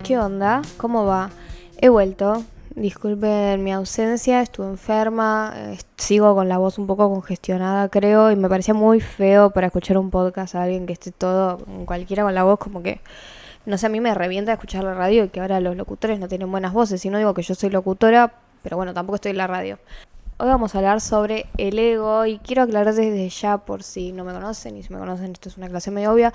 ¿Qué onda? ¿Cómo va? He vuelto. Disculpen mi ausencia, estuve enferma, sigo con la voz un poco congestionada creo y me parecía muy feo para escuchar un podcast a alguien que esté todo, cualquiera con la voz como que, no sé, a mí me revienta escuchar la radio y que ahora los locutores no tienen buenas voces y no digo que yo soy locutora, pero bueno, tampoco estoy en la radio. Hoy vamos a hablar sobre el ego y quiero aclarar desde ya por si no me conocen y si me conocen esto es una clase medio obvia.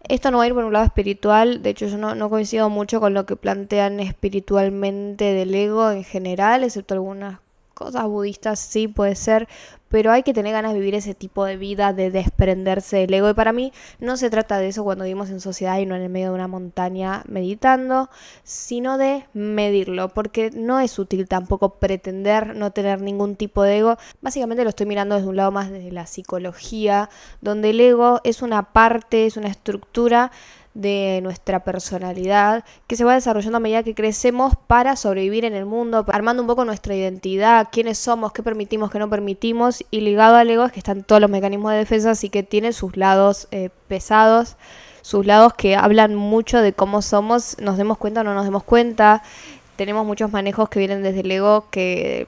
Esto no va a ir por un lado espiritual, de hecho yo no coincido mucho con lo que plantean espiritualmente del ego en general, excepto algunas cosas budistas sí puede ser, pero hay que tener ganas de vivir ese tipo de vida, de desprenderse del ego. Y para mí no se trata de eso cuando vivimos en sociedad y no en el medio de una montaña meditando, sino de medirlo, porque no es útil tampoco pretender no tener ningún tipo de ego. Básicamente lo estoy mirando desde un lado más de la psicología, donde el ego es una parte, es una estructura de nuestra personalidad que se va desarrollando a medida que crecemos para sobrevivir en el mundo, armando un poco nuestra identidad, quiénes somos, qué permitimos, qué no permitimos, y ligado al ego es que están todos los mecanismos de defensa, así que tiene sus lados pesados, sus lados que hablan mucho de cómo somos, nos demos cuenta o no nos demos cuenta. Tenemos muchos manejos que vienen desde el ego que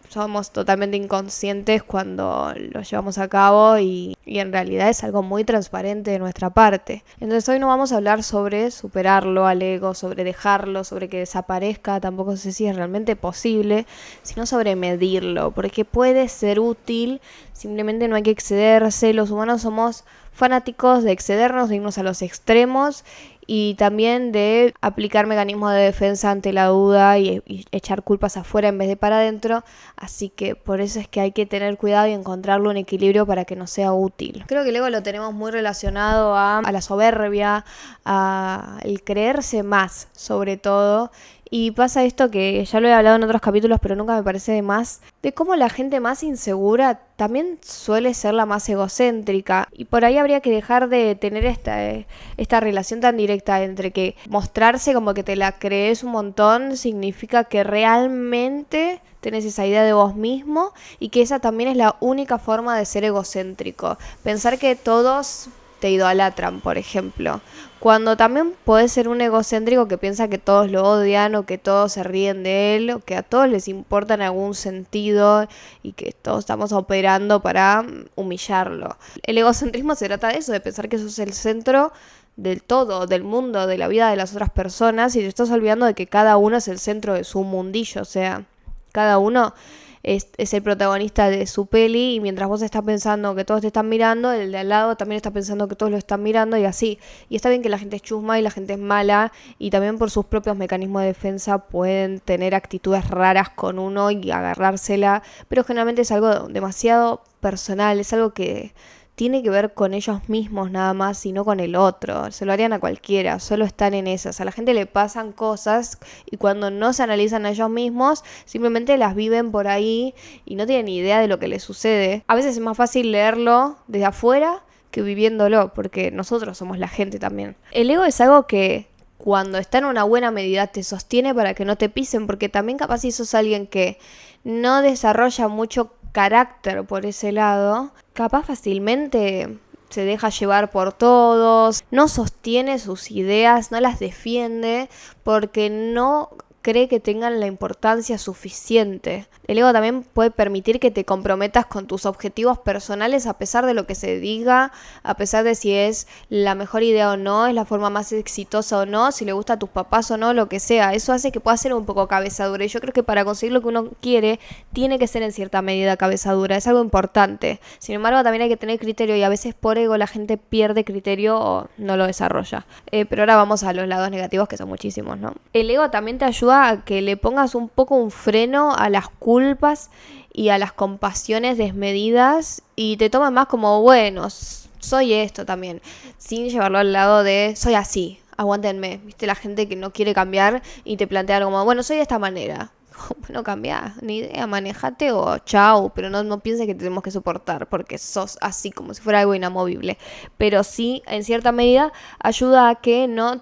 somos totalmente inconscientes cuando lo llevamos a cabo y en realidad es algo muy transparente de nuestra parte. Entonces hoy no vamos a hablar sobre superarlo al ego, sobre dejarlo, sobre que desaparezca, tampoco sé si es realmente posible, sino sobre medirlo, porque puede ser útil, simplemente no hay que excederse. Los humanos somos fanáticos de excedernos, de irnos a los extremos y también de aplicar mecanismos de defensa ante la duda y echar culpas afuera en vez de para adentro. Así que por eso es que hay que tener cuidado y encontrarle un equilibrio para que nos sea útil. Creo que el ego lo tenemos muy relacionado a la soberbia, a el creerse más sobre todo. Y pasa esto que ya lo he hablado en otros capítulos, pero nunca me parece de más, de cómo la gente más insegura también suele ser la más egocéntrica. Y por ahí habría que dejar de tener esta relación tan directa entre que mostrarse como que te la crees un montón significa que realmente tenés esa idea de vos mismo y que esa también es la única forma de ser egocéntrico. Pensar que todos te idolatran, por ejemplo. Cuando también podés ser un egocéntrico que piensa que todos lo odian o que todos se ríen de él o que a todos les importa en algún sentido y que todos estamos operando para humillarlo. El egocentrismo se trata de eso, de pensar que sos el centro del todo, del mundo, de la vida de las otras personas y te estás olvidando de que cada uno es el centro de su mundillo, o sea, cada uno es el protagonista de su peli y mientras vos estás pensando que todos te están mirando, el de al lado también está pensando que todos lo están mirando y así. Y está bien que la gente es chusma y la gente es mala y también por sus propios mecanismos de defensa pueden tener actitudes raras con uno y agarrársela, pero generalmente es algo demasiado personal, es algo que tiene que ver con ellos mismos nada más y no con el otro. Se lo harían a cualquiera, solo están en esas. A la gente le pasan cosas y cuando no se analizan a ellos mismos, simplemente las viven por ahí y no tienen ni idea de lo que les sucede. A veces es más fácil leerlo desde afuera que viviéndolo, porque nosotros somos la gente también. El ego es algo que cuando está en una buena medida te sostiene para que no te pisen, porque también capaz si sos alguien que no desarrolla mucho carácter por ese lado, capaz fácilmente se deja llevar por todos, no sostiene sus ideas, no las defiende porque no cree que tengan la importancia suficiente. El ego también puede permitir que te comprometas con tus objetivos personales a pesar de lo que se diga, a pesar de si es la mejor idea o no, es la forma más exitosa o no, si le gusta a tus papás o no, lo que sea. Eso hace que pueda ser un poco cabeza dura y yo creo que para conseguir lo que uno quiere tiene que ser en cierta medida cabeza dura, es algo importante. Sin embargo, también hay que tener criterio y a veces por ego la gente pierde criterio o no lo desarrolla. Pero ahora vamos a los lados negativos que son muchísimos, ¿no? El ego también te ayuda a que le pongas un poco un freno a las culpas y a las compasiones desmedidas y te tomas más como, bueno, soy esto también, sin llevarlo al lado de soy así, aguántenme, viste la gente que no quiere cambiar y te plantea como, bueno, soy de esta manera. Bueno, cambia, ni idea, manejate o chau, pero no pienses que te tenemos que soportar porque sos así, como si fuera algo inamovible. Pero sí, en cierta medida, ayuda a que no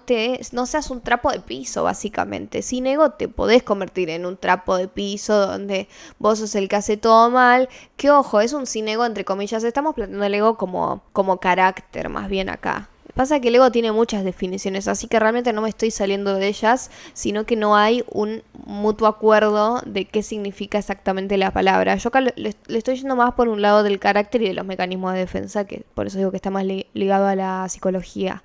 seas un trapo de piso, básicamente. Sin ego te podés convertir en un trapo de piso donde vos sos el que hace todo mal. Que ojo, es un sin ego entre comillas, estamos planteando el ego como carácter más bien acá. Pasa que el ego tiene muchas definiciones, así que realmente no me estoy saliendo de ellas, sino que no hay un mutuo acuerdo de qué significa exactamente la palabra. Yo acá le estoy yendo más por un lado del carácter y de los mecanismos de defensa, que por eso digo que está más ligado a la psicología.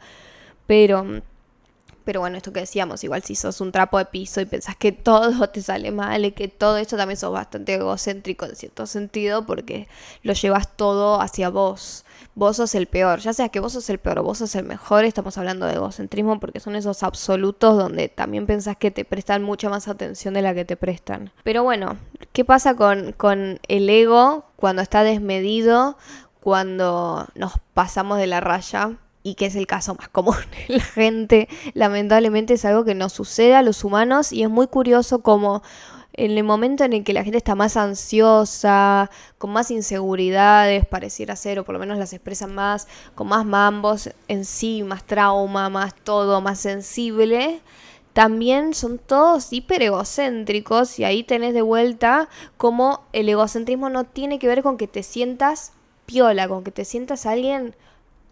Pero bueno, esto que decíamos, igual si sos un trapo de piso y pensás que todo te sale mal y que todo esto también sos bastante egocéntrico en cierto sentido porque lo llevas todo hacia vos. Vos sos el peor, ya sea que vos sos el peor o vos sos el mejor, estamos hablando de egocentrismo porque son esos absolutos donde también pensás que te prestan mucha más atención de la que te prestan. Pero bueno, ¿qué pasa con el ego cuando está desmedido, cuando nos pasamos de la raya? Y que es el caso más común en la gente, lamentablemente es algo que nos sucede a los humanos y es muy curioso como en el momento en el que la gente está más ansiosa, con más inseguridades, pareciera ser, o por lo menos las expresan más, con más mambos en sí, más trauma, más todo, más sensible, también son todos hiper egocéntricos y ahí tenés de vuelta como el egocentrismo no tiene que ver con que te sientas piola, con que te sientas alguien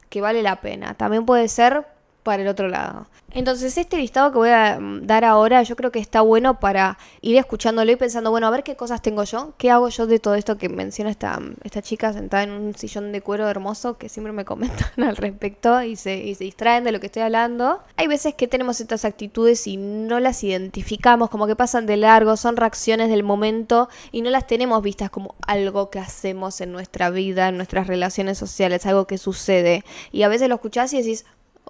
que vale la pena. También puede ser para el otro lado. Entonces este listado que voy a dar ahora yo creo que está bueno para ir escuchándolo y pensando, bueno, a ver qué cosas tengo yo, qué hago yo de todo esto que menciona esta chica sentada en un sillón de cuero hermoso que siempre me comentan al respecto y se distraen de lo que estoy hablando. Hay veces que tenemos estas actitudes y no las identificamos, como que pasan de largo, son reacciones del momento y no las tenemos vistas como algo que hacemos en nuestra vida, en nuestras relaciones sociales, algo que sucede. Y a veces lo escuchás y decís,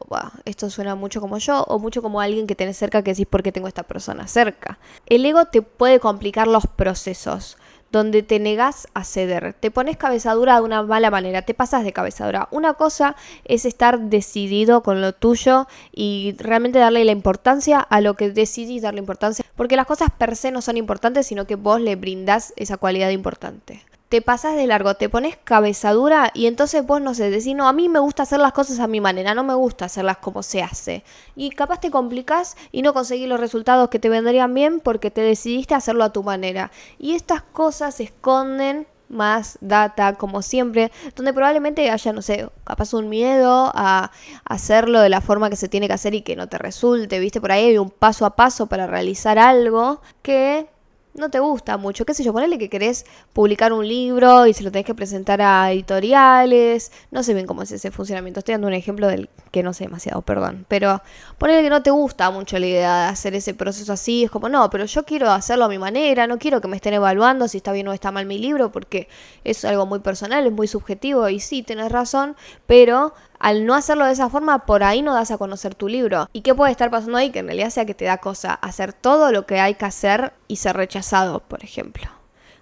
wow, esto suena mucho como yo o mucho como alguien que tenés cerca que decís por qué tengo esta persona cerca. El ego te puede complicar los procesos donde te negás a ceder, te pones cabezadura de una mala manera, te pasas de cabezadura. Una cosa es estar decidido con lo tuyo y realmente darle la importancia a lo que decidís darle importancia, porque las cosas per se no son importantes, sino que vos le brindás esa cualidad importante. Te pasas de largo, te pones cabezadura y entonces vos, no sé, decís, no, a mí me gusta hacer las cosas a mi manera, no me gusta hacerlas como se hace. Y capaz te complicás y no conseguís los resultados que te vendrían bien porque te decidiste hacerlo a tu manera. Y estas cosas esconden más data, como siempre, donde probablemente haya, no sé, capaz un miedo a hacerlo de la forma que se tiene que hacer y que no te resulte, ¿viste? Por ahí hay un paso a paso para realizar algo que no te gusta mucho, qué sé yo, ponele que querés publicar un libro y se lo tenés que presentar a editoriales, no sé bien cómo es ese funcionamiento, estoy dando un ejemplo del que no sé demasiado, perdón, pero ponele que no te gusta mucho la idea de hacer ese proceso así, es como, no, pero yo quiero hacerlo a mi manera, no quiero que me estén evaluando si está bien o está mal mi libro, porque es algo muy personal, es muy subjetivo, y sí, tenés razón, pero al no hacerlo de esa forma, por ahí no das a conocer tu libro. ¿Y qué puede estar pasando ahí? Que en realidad sea que te da cosa hacer todo lo que hay que hacer y ser rechazado, por ejemplo.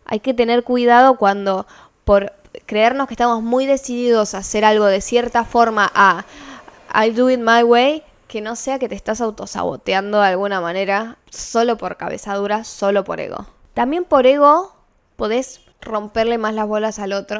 Hay que tener cuidado cuando, por creernos que estamos muy decididos a hacer algo de cierta forma, a I do it my way, que no sea que te estás autosaboteando de alguna manera, solo por cabezadura, solo por ego. También por ego podés romperle más las bolas al otro,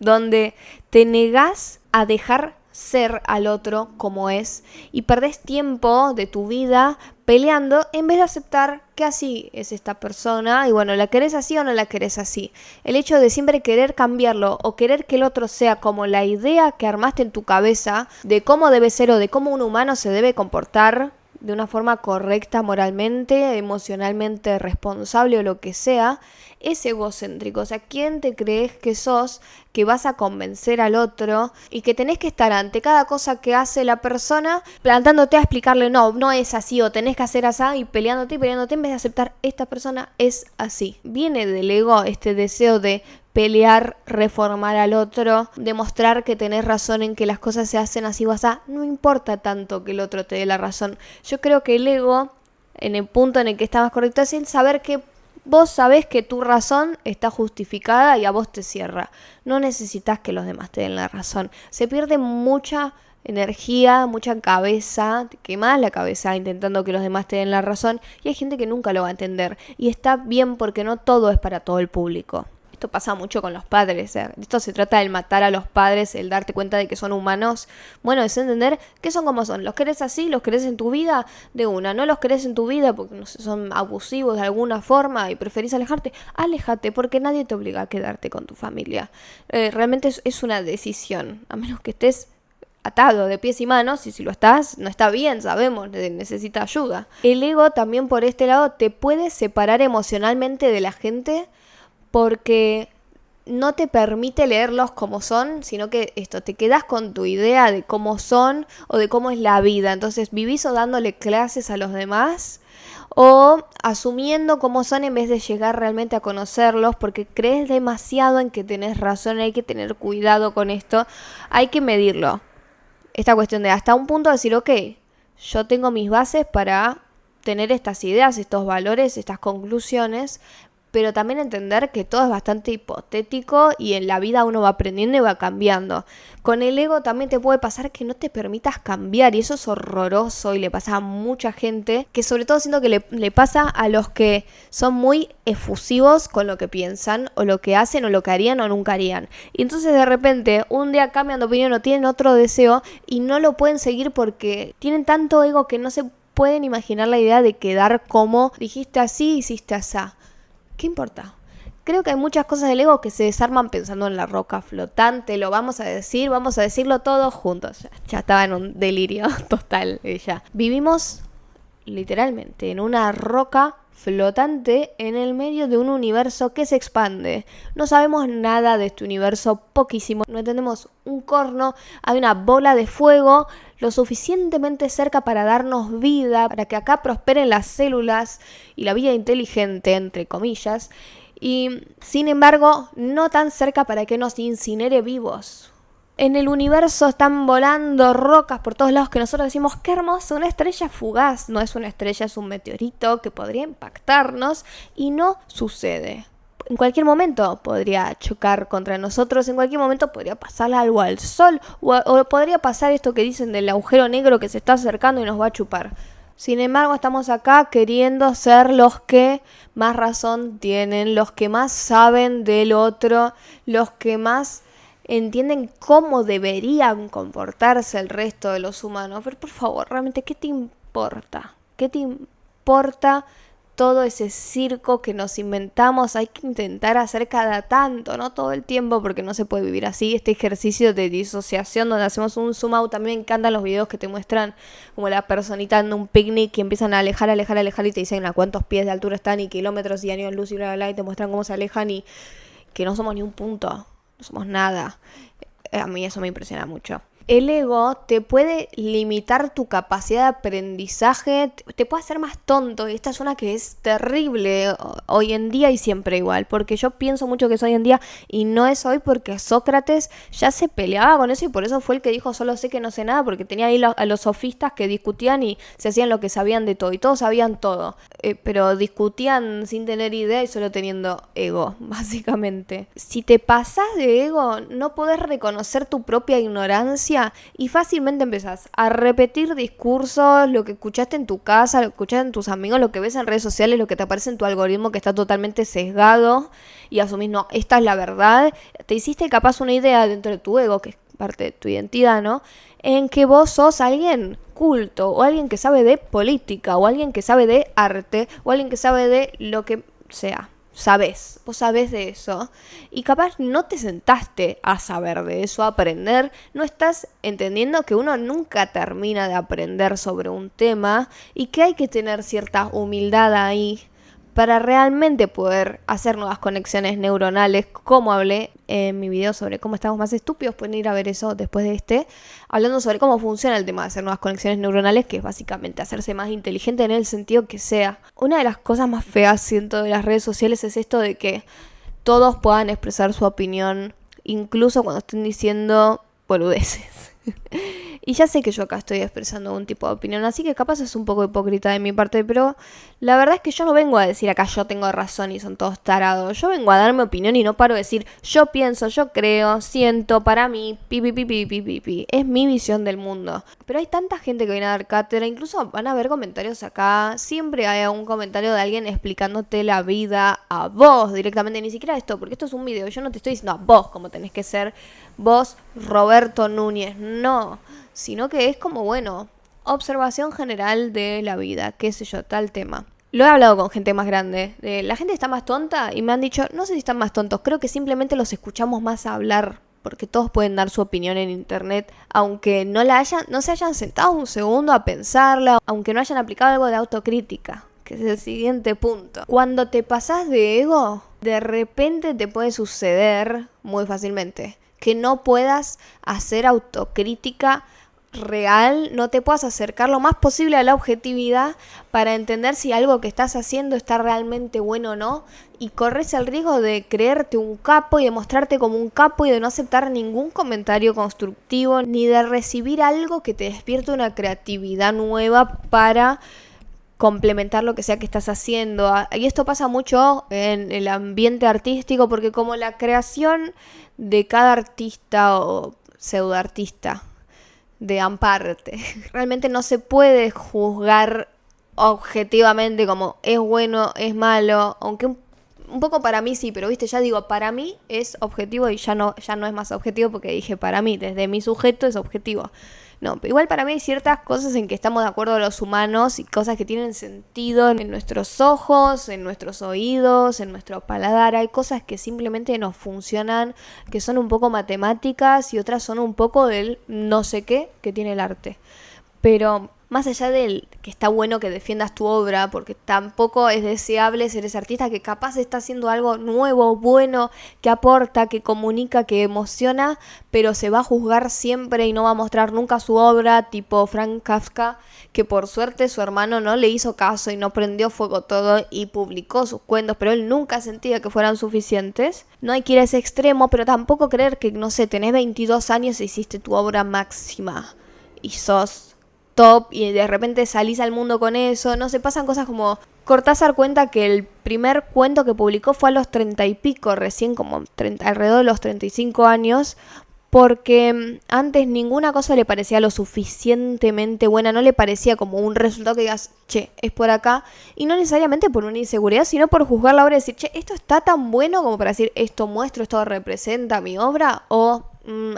donde te negás a dejar ser al otro como es y perdés tiempo de tu vida peleando en vez de aceptar que así es esta persona y bueno, ¿la querés así o no la querés así? El hecho de siempre querer cambiarlo o querer que el otro sea como la idea que armaste en tu cabeza de cómo debe ser o de cómo un humano se debe comportar de una forma correcta moralmente, emocionalmente responsable o lo que sea, es egocéntrico. O sea, ¿quién te crees que sos que vas a convencer al otro y que tenés que estar ante cada cosa que hace la persona plantándote a explicarle no es así o tenés que hacer así y peleándote en vez de aceptar esta persona es así? Viene del ego este deseo de pelear, reformar al otro, demostrar que tenés razón en que las cosas se hacen así o así. No importa tanto que el otro te dé la razón. Yo creo que el ego, en el punto en el que está más correcto, es el saber que vos sabés que tu razón está justificada y a vos te cierra. No necesitas que los demás te den la razón. Se pierde mucha energía, mucha cabeza, te quemás la cabeza intentando que los demás te den la razón y hay gente que nunca lo va a entender. Y está bien porque no todo es para todo el público. Esto pasa mucho con los padres, esto se trata del matar a los padres, el darte cuenta de que son humanos. Bueno, es entender que son como son. ¿Los querés así? ¿Los querés en tu vida? De una. ¿No los querés en tu vida porque no sé, son abusivos de alguna forma y preferís alejarte? Aléjate porque nadie te obliga a quedarte con tu familia. Realmente es una decisión, a menos que estés atado de pies y manos, y si lo estás, no está bien, sabemos, necesita ayuda. El ego también por este lado te puede separar emocionalmente de la gente porque no te permite leerlos como son, sino que te quedas con tu idea de cómo son o de cómo es la vida. Entonces vivís o dándole clases a los demás o asumiendo cómo son en vez de llegar realmente a conocerlos, porque crees demasiado en que tenés razón. Hay que tener cuidado con esto, hay que medirlo. Esta cuestión de hasta un punto decir, ok, yo tengo mis bases para tener estas ideas, estos valores, estas conclusiones, pero también entender que todo es bastante hipotético y en la vida uno va aprendiendo y va cambiando. Con el ego también te puede pasar que no te permitas cambiar, y eso es horroroso y le pasa a mucha gente, que sobre todo siento que le pasa a los que son muy efusivos con lo que piensan o lo que hacen o lo que harían o nunca harían. Y entonces de repente un día cambian de opinión o tienen otro deseo y no lo pueden seguir porque tienen tanto ego que no se pueden imaginar la idea de quedar como dijiste así, hiciste asá. ¿Qué importa? Creo que hay muchas cosas del ego que se desarman pensando en la roca flotante. Lo vamos a decirlo todos juntos. Ya estaba en un delirio total ella. Vivimos literalmente en una roca flotante en el medio de un universo que se expande. No sabemos nada de este universo, poquísimo. No entendemos un corno. Hay una bola de fuego lo suficientemente cerca para darnos vida, para que acá prosperen las células y la vida inteligente, entre comillas, y sin embargo no tan cerca para que nos incinere vivos. En el universo están volando rocas por todos lados que nosotros decimos, qué hermoso, una estrella fugaz. No es una estrella, es un meteorito que podría impactarnos y no sucede. En cualquier momento podría chocar contra nosotros, en cualquier momento podría pasarle algo al sol o podría pasar esto que dicen del agujero negro que se está acercando y nos va a chupar. Sin embargo, estamos acá queriendo ser los que más razón tienen, los que más saben del otro, los que más entienden cómo deberían comportarse el resto de los humanos. Pero por favor, realmente, ¿qué te importa? ¿Qué te importa todo ese circo que nos inventamos? Hay que intentar hacer cada tanto, no todo el tiempo, porque no se puede vivir así. Este ejercicio de disociación donde hacemos un zoom out, también me encantan los videos que te muestran como la personita en un picnic y empiezan a alejar y te dicen a cuántos pies de altura están y kilómetros y años luz y bla bla bla, y te muestran cómo se alejan y que no somos ni un punto, no somos nada. A mí eso me impresiona mucho. El ego te puede limitar tu capacidad de aprendizaje, te puede hacer más tonto, y esta es una que es terrible hoy en día y siempre igual, porque yo pienso mucho que es hoy en día y no es hoy, porque Sócrates ya se peleaba con eso y por eso fue el que dijo solo sé que no sé nada, porque tenía ahí a los sofistas que discutían y se hacían lo que sabían de todo y todos sabían todo, pero discutían sin tener idea y solo teniendo ego, básicamente. Si te pasás de ego, no podés reconocer tu propia ignorancia y fácilmente empezás a repetir discursos, lo que escuchaste en tu casa, lo que escuchaste en tus amigos, lo que ves en redes sociales, lo que te aparece en tu algoritmo que está totalmente sesgado, y asumís, no, esta es la verdad. Te hiciste capaz una idea dentro de tu ego, que es parte de tu identidad, ¿no? En que vos sos alguien culto, o alguien que sabe de política, o alguien que sabe de arte, o alguien que sabe de lo que sea. Vos sabés de eso y capaz no te sentaste a saber de eso, a aprender, no estás entendiendo que uno nunca termina de aprender sobre un tema y que hay que tener cierta humildad ahí para realmente poder hacer nuevas conexiones neuronales, como hablé en mi video sobre cómo estamos más estúpidos. Pueden ir a ver eso después de hablando sobre cómo funciona el tema de hacer nuevas conexiones neuronales, que es básicamente hacerse más inteligente en el sentido que sea. Una de las cosas más feas, siento, de las redes sociales es esto de que todos puedan expresar su opinión, incluso cuando estén diciendo boludeces. Y ya sé que yo acá estoy expresando un tipo de opinión, así que capaz es un poco hipócrita de mi parte, pero la verdad es que yo no vengo a decir acá yo tengo razón y son todos tarados. Yo vengo a dar mi opinión y no paro de decir yo pienso, yo creo, siento, para mí, pi. Es mi visión del mundo. Pero hay tanta gente que viene a dar cátedra, incluso van a haber comentarios acá, siempre hay un comentario de alguien explicándote la vida a vos directamente, ni siquiera esto, porque esto es un video, yo no te estoy diciendo a vos cómo tenés que ser, vos Roberto Núñez, no, sino que es como, bueno, observación general de la vida, qué sé yo, tal tema. Lo he hablado con gente más grande, la gente está más tonta y me han dicho, no sé si están más tontos, creo que simplemente los escuchamos más hablar. porque todos pueden dar su opinión en internet, aunque no se hayan sentado un segundo a pensarla, aunque no hayan aplicado algo de autocrítica, que es el siguiente punto. Cuando te pasás de ego, de repente te puede suceder muy fácilmente que no puedas hacer autocrítica real, no te puedas acercar lo más posible a la objetividad para entender si algo que estás haciendo está realmente bueno o no, y corres el riesgo de creerte un capo y de mostrarte como un capo y de no aceptar ningún comentario constructivo ni de recibir algo que te despierte una creatividad nueva para complementar lo que sea que estás haciendo. Y esto pasa mucho en el ambiente artístico, porque como la creación de cada artista o pseudoartista de Amparte realmente no se puede juzgar objetivamente como es bueno, es malo, aunque un poco para mí sí, pero viste, ya digo, para mí es objetivo y ya no es más objetivo porque dije para mí, desde mi sujeto es objetivo. No, pero igual para mí hay ciertas cosas en que estamos de acuerdo los humanos y cosas que tienen sentido en nuestros ojos, en nuestros oídos, en nuestro paladar. Hay cosas que simplemente no funcionan, que son un poco matemáticas y otras son un poco del no sé qué que tiene el arte. Pero más allá del que está bueno que defiendas tu obra, porque tampoco es deseable ser ese artista que capaz está haciendo algo nuevo, bueno, que aporta, que comunica, que emociona, pero se va a juzgar siempre y no va a mostrar nunca su obra, tipo Franz Kafka, que por suerte su hermano no le hizo caso y no prendió fuego todo y publicó sus cuentos, pero él nunca sentía que fueran suficientes. No hay que ir a ese extremo, pero tampoco creer que, no sé, tenés 22 años e hiciste tu obra máxima y sos top y de repente salís al mundo con eso. No se pasan cosas como Cortázar cuenta que el primer cuento que publicó fue a los 30 y pico, recién como alrededor de los 35 años, porque antes ninguna cosa le parecía lo suficientemente buena, no le parecía como un resultado que digas, che, es por acá, y no necesariamente por una inseguridad, sino por juzgar la obra y decir, che, esto está tan bueno como para decir, esto muestro, esto representa mi obra, o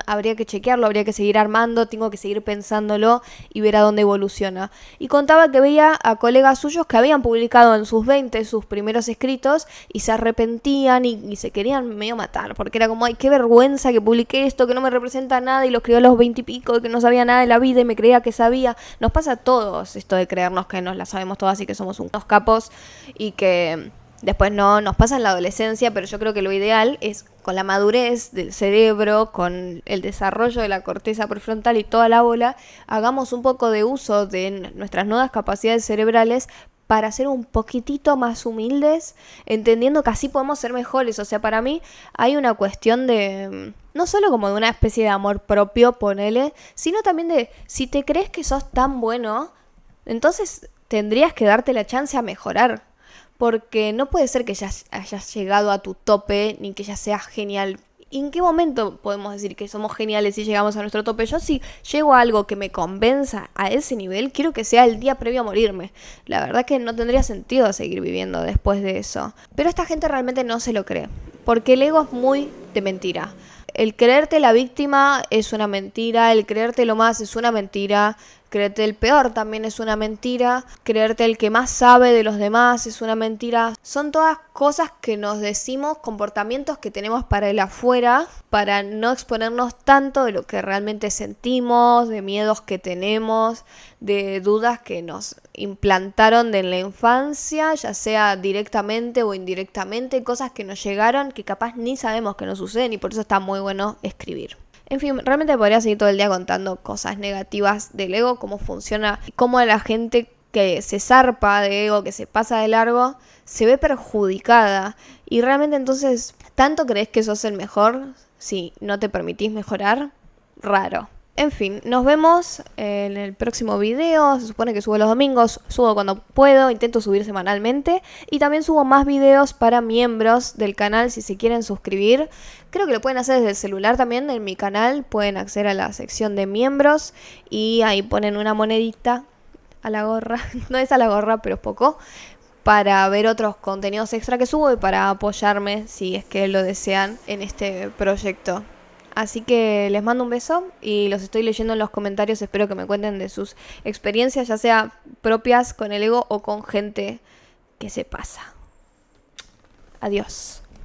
habría que chequearlo, habría que seguir armando, tengo que seguir pensándolo y ver a dónde evoluciona. Y contaba que veía a colegas suyos que habían publicado en sus 20 sus primeros escritos y se arrepentían y se querían medio matar, porque era como, ay, qué vergüenza que publiqué esto, que no me representa nada, y lo escribió a los 20 y pico, que no sabía nada de la vida y me creía que sabía. Nos pasa a todos esto de creernos que nos la sabemos todas y que somos unos capos y que después no nos pasa en la adolescencia, pero yo creo que lo ideal es con la madurez del cerebro, con el desarrollo de la corteza prefrontal y toda la bola, hagamos un poco de uso de nuestras nuevas capacidades cerebrales para ser un poquitito más humildes, entendiendo que así podemos ser mejores. O sea, para mí hay una cuestión de, no solo como de una especie de amor propio, ponele, sino también de, si te crees que sos tan bueno, entonces tendrías que darte la chance a mejorar. Porque no puede ser que ya hayas llegado a tu tope, ni que ya seas genial. ¿En qué momento podemos decir que somos geniales si llegamos a nuestro tope? Yo si llego a algo que me convenza a ese nivel, quiero que sea el día previo a morirme. La verdad que no tendría sentido seguir viviendo después de eso. Pero esta gente realmente no se lo cree, porque el ego es muy de mentira. El creerte la víctima es una mentira, el creerte lo más es una mentira, creerte el peor también es una mentira, creerte el que más sabe de los demás es una mentira. Son todas cosas que nos decimos, comportamientos que tenemos para el afuera, para no exponernos tanto de lo que realmente sentimos, de miedos que tenemos, de dudas que nos implantaron de la infancia, ya sea directamente o indirectamente, cosas que nos llegaron que capaz ni sabemos que nos suceden, y por eso está muy bueno escribir. En fin, realmente podría seguir todo el día contando cosas negativas del ego, cómo funciona, cómo la gente que se zarpa de ego, que se pasa de largo, se ve perjudicada. Y realmente entonces, ¿tanto crees que sos el mejor si no te permitís mejorar? Raro. En fin, nos vemos en el próximo video. Se supone que subo los domingos, subo cuando puedo, intento subir semanalmente. Y también subo más videos para miembros del canal si se quieren suscribir. Creo que lo pueden hacer desde el celular también. En mi canal pueden acceder a la sección de miembros y ahí ponen una monedita a la gorra. No es a la gorra, pero es poco. Para ver otros contenidos extra que subo y para apoyarme si es que lo desean en este proyecto. Así que les mando un beso y los estoy leyendo en los comentarios. Espero que me cuenten de sus experiencias, ya sea propias con el ego o con gente que se pasa. Adiós.